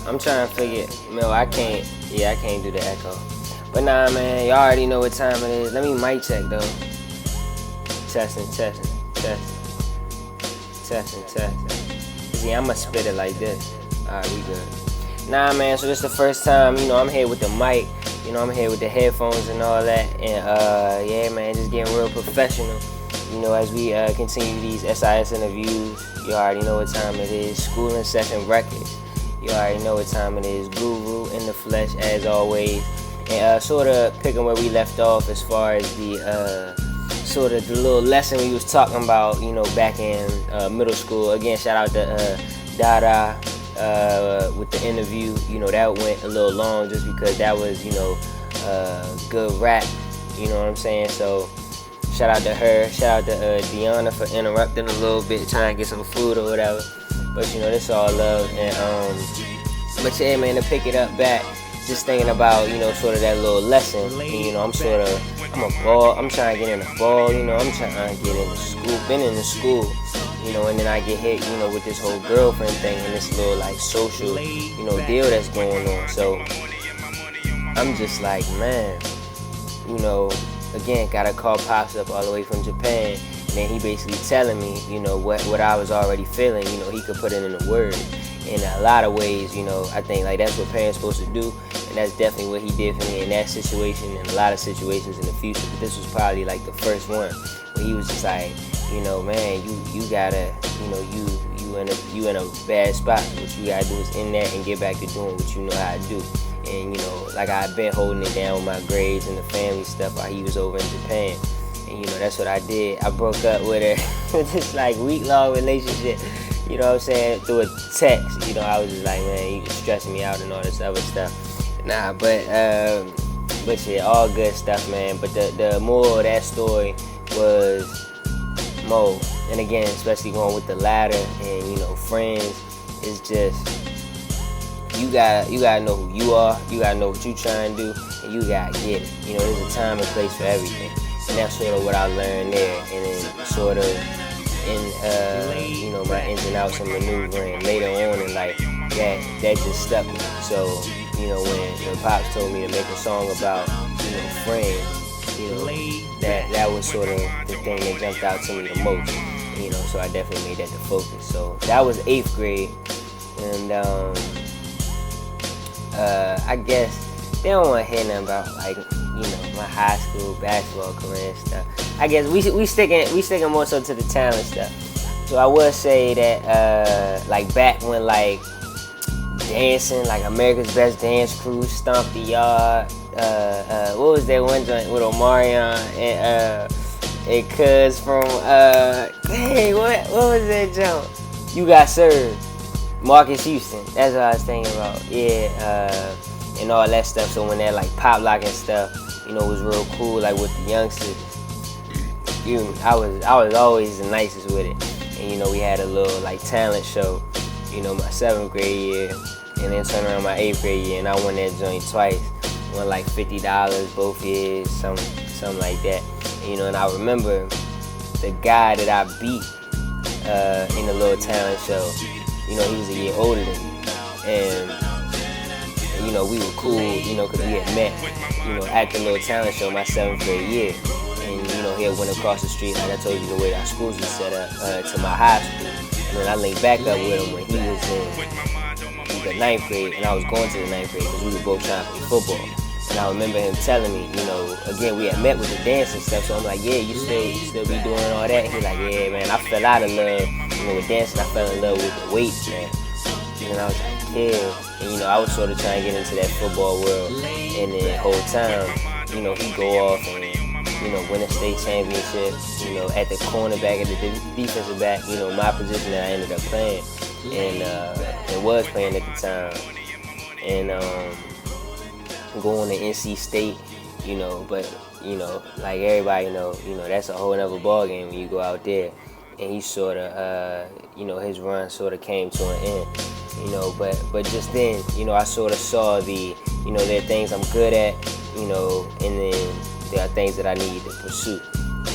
I'm trying to figure. No, I can't. Yeah, I can't do the echo. But nah, man, y'all already know what time it is. Let me mic check though. Testing. See, I'ma spit it like this. Alright, we good. Nah, man. So this the first time. I'm here with the mic. I'm here with the headphones and all that. And yeah, man, just getting real professional. As we continue these SIS interviews, you already know what time it is. School in Session Records. You already know what time it is. Guru in the flesh, as always. And sort of picking where we left off as far as the sort of the little lesson we was talking about, back in middle school. Again, shout out to Dada with the interview. That went a little long just because that was, good rap. You know what I'm saying? So shout out to her. Shout out to Deanna for interrupting a little bit, trying to get some food or whatever. But this all love. And but yeah, man, to pick it up back, just thinking about sort of that little lesson. And, I'm a ball. I'm trying to get in the ball. I'm trying to get into school. Been in the school. And then I get hit, with this whole girlfriend thing and this little like social, deal that's going on. So I'm just like, man, again, gotta call Pops up all the way from Japan. And then he basically telling me, what I was already feeling, he could put it in the words. In a lot of ways, I think like that's what parents supposed to do. And that's definitely what he did for me in that situation and a lot of situations in the future. But this was probably like the first one where he was just like, man, you gotta, you in a bad spot. What you gotta do is end that and get back to doing what you know how to do. And like I've been holding it down with my grades and the family stuff while he was over in Japan. And that's what I did. I broke up with her with this like week-long relationship. You know what I'm saying? Through a text. I was just like, man, you stressing me out and all this other stuff. Nah, but yeah, all good stuff, man. But the moral of that story was Mo. And again, especially going with the latter and friends, is just you gotta know who you are. You gotta know what you trying to do, and you gotta get it. There's a time and place for everything. And that's sort of what I learned there. And then sort of in my ins and outs and maneuvering later on in life, that just stuck me. So when Pops told me to make a song about friends, that was sort of the thing that jumped out to me the most. So I definitely made that the focus. So that was 8th grade, and I guess they don't want to hear nothing about like my high school basketball career and stuff. I guess we sticking more so to the talent stuff. So I would say that like back when like dancing, like America's Best Dance Crew, Stomp the Yard, what was that one joint with Omarion and Cuz from dang, what was that jump? You Got Served, Marcus Houston. That's what I was thinking about. Yeah, and all that stuff. So when that like pop lock and stuff, was real cool, like with the youngsters. I was always the nicest with it. And we had a little like talent show, my 7th grade year, and then turned around my 8th grade year, and I won that joint twice. Won like $50 both years, something like that. And I remember the guy that I beat in the little talent show. He was a year older than me, and we were cool, because we had met, at the little talent show my 7th grade year. And, he had went across the street, like I told you, the way our schools was set up, to my high school. And then I linked back up with him when he was in the 9th grade, and I was going to the 9th grade because we were both trying to play football. And I remember him telling me, again, we had met with the dance and stuff, so I'm like, yeah, you still be doing all that? And he's like, yeah, man, I fell out of love, with dancing. I fell in love with the weights, man. And I was like, yeah. And, I was sort of trying to get into that football world. And the whole time, he go off and, win a state championship, at the cornerback, at the defensive back, my position that I ended up playing. And was playing at the time. And going to NC State, but, like everybody know, that's a whole nother ball game when you go out there. And he sort of, his run sort of came to an end. But just then, I sort of saw there are things I'm good at, and then there are things that I need to pursue.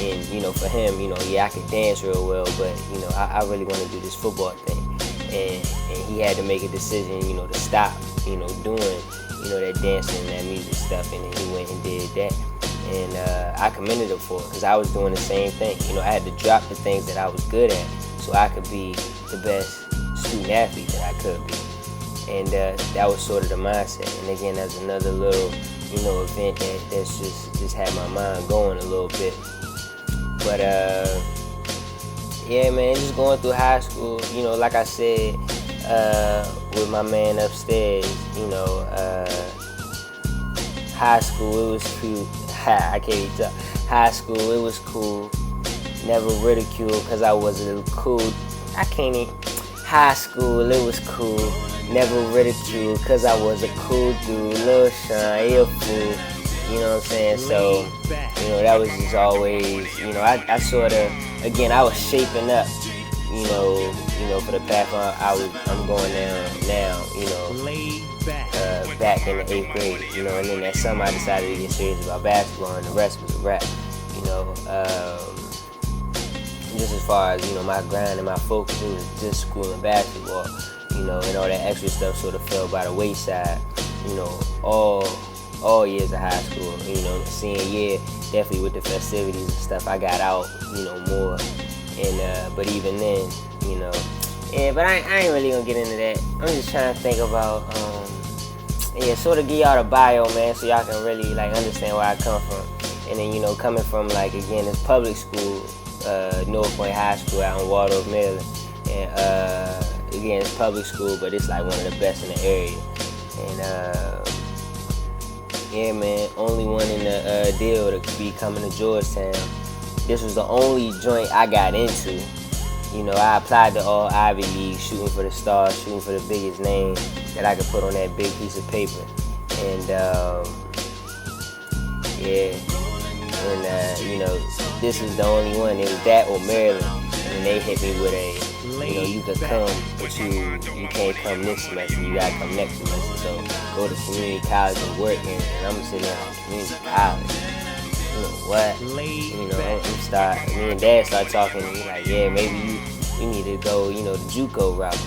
And, for him, I can dance real well, but, I really want to do this football thing. and he had to make a decision, to stop, doing, that dancing and that music stuff, and then he went and did that. And I commended him for it, because I was doing the same thing. I had to drop the things that I was good at so I could be the best student athlete that I could be. And that was sort of the mindset. And again, that's another little, event that's just had my mind going a little bit. But yeah, man, just going through high school, like I said, with my man upstairs, high school, it was cute. I can't even tell. High school, it was cool. Never ridiculed because I wasn't cool. I can't even. High school, it was cool. Never ridiculed because I was a cool dude. Lil Sean, he a fool. You know what I'm saying? So, that was just always, I sort of, again, I was shaping up, for the path I'm going down now, back in the 8th grade, and then that summer I decided to get serious about basketball, and the rest was a wrap, just as far as, my grind and my focus, it was just school and basketball, and all that extra stuff sort of fell by the wayside, all years of high school, senior year, definitely with the festivities and stuff, I got out, more, and, but even then, yeah, but I ain't really gonna get into that. I'm just trying to think about, sort of give y'all the bio, man, so y'all can really, understand where I come from, and then, coming from, again, this public school, North Point High School out in Waldorf, Maryland, and, again, it's public school, but it's, one of the best in the area, and, yeah, man, only one in the deal to be coming to Georgetown. This was the only joint I got into. I applied to all Ivy League, shooting for the stars, shooting for the biggest name that I could put on that big piece of paper. And, yeah, and, this was the only one. It was that or Maryland. And they hit me with a, you could come, but you can't come this semester. You gotta come next semester. So go to community college and work, and I'm sitting there on community college. What? Me and Dad start talking to me like, yeah, maybe you need to go, the JUCO route,